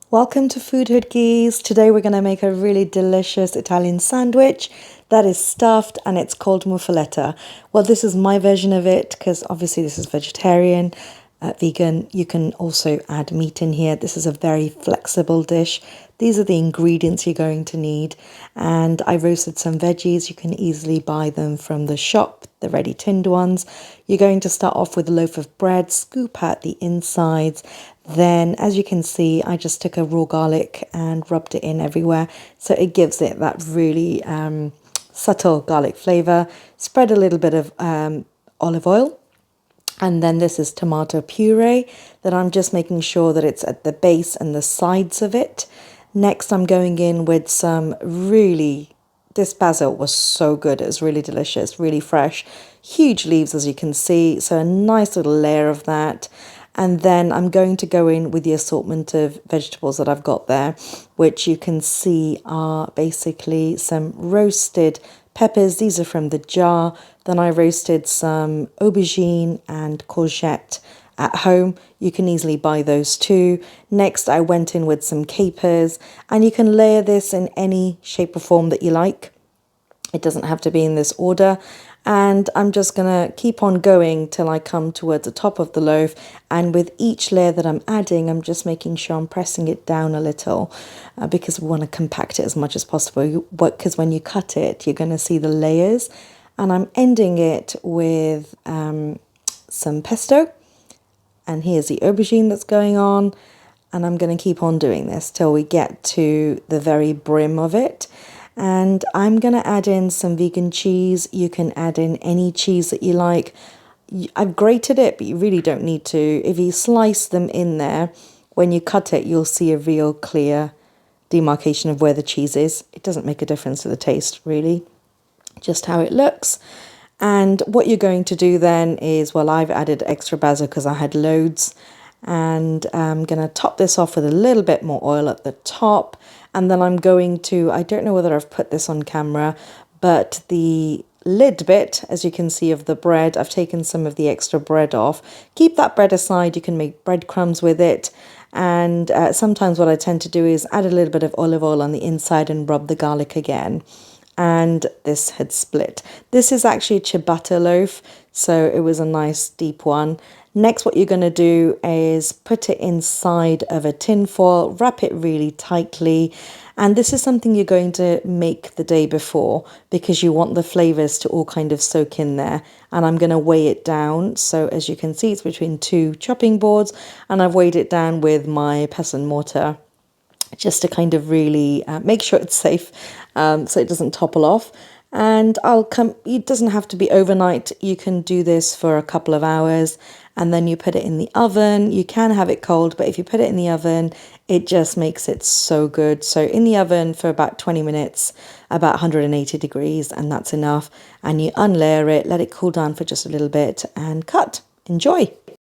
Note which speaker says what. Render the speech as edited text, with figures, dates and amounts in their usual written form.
Speaker 1: Welcome to Food Hood Geese. Today we're going to make a really delicious Italian sandwich that is stuffed and it's called muffuletta. Well, this is my version of it because obviously this is vegetarian, vegan. You can also add meat in here. This is a very flexible dish. These are the ingredients you're going to need. And I roasted some veggies. You can easily buy them from the shop, the ready tinned ones. You're going to start off with a loaf of bread, scoop out the insides. Then, as you can see, I just took a raw garlic and rubbed it in everywhere. So it gives it that really subtle garlic flavor. Spread a little bit of olive oil. And then this is tomato puree that I'm just making sure that it's at the base and the sides of it. Next, I'm going in with this basil was so good. It was really delicious, really fresh. Huge leaves, as you can see. So a nice little layer of that. And then I'm going to go in with the assortment of vegetables that I've got there, which you can see are basically some roasted peppers. These are from the jar. Then I roasted some aubergine and courgette at home. You can easily buy those too. Next, I went in with some capers, and you can layer this in any shape or form that you like. It doesn't have to be in this order. And I'm just going to keep on going till I come towards the top of the loaf. And with each layer that I'm adding, I'm just making sure I'm pressing it down a little because we want to compact it as much as possible. Because when you cut it, you're going to see the layers. And I'm ending it with some pesto. And here's the aubergine that's going on. And I'm going to keep on doing this till we get to the very brim of it. And I'm going to add in some vegan cheese. You can add in any cheese that you like. I've grated it, but you really don't need to. If you slice them in there, when you cut it, you'll see a real clear demarcation of where the cheese is. It doesn't make a difference to the taste, really. Just how it looks. And what you're going to do then is, well, I've added extra basil because I had loads. And I'm going to top this off with a little bit more oil at the top. And then I'm going to, I don't know whether I've put this on camera, but the lid bit, as you can see, of the bread, I've taken some of the extra bread off. Keep that bread aside. You can make breadcrumbs with it. And sometimes what I tend to do is add a little bit of olive oil on the inside and rub the garlic again. And this had split. This is actually a ciabatta loaf, so it was a nice deep one. Next, what you're going to do is put it inside of a tin foil, wrap it really tightly. And this is something you're going to make the day before because you want the flavors to all kind of soak in there. And I'm going to weigh it down. So as you can see, it's between two chopping boards, and I've weighed it down with my pestle and mortar just to kind of really make sure it's safe so it doesn't topple off. And it doesn't have to be overnight. You can do this for a couple of hours and then you put it in the oven. You can have it cold, but if you put it in the oven, it just makes it so good. So in the oven for about 20 minutes, about 180 degrees, and that's enough. And you unlayer it, let it cool down for just a little bit and cut. Enjoy.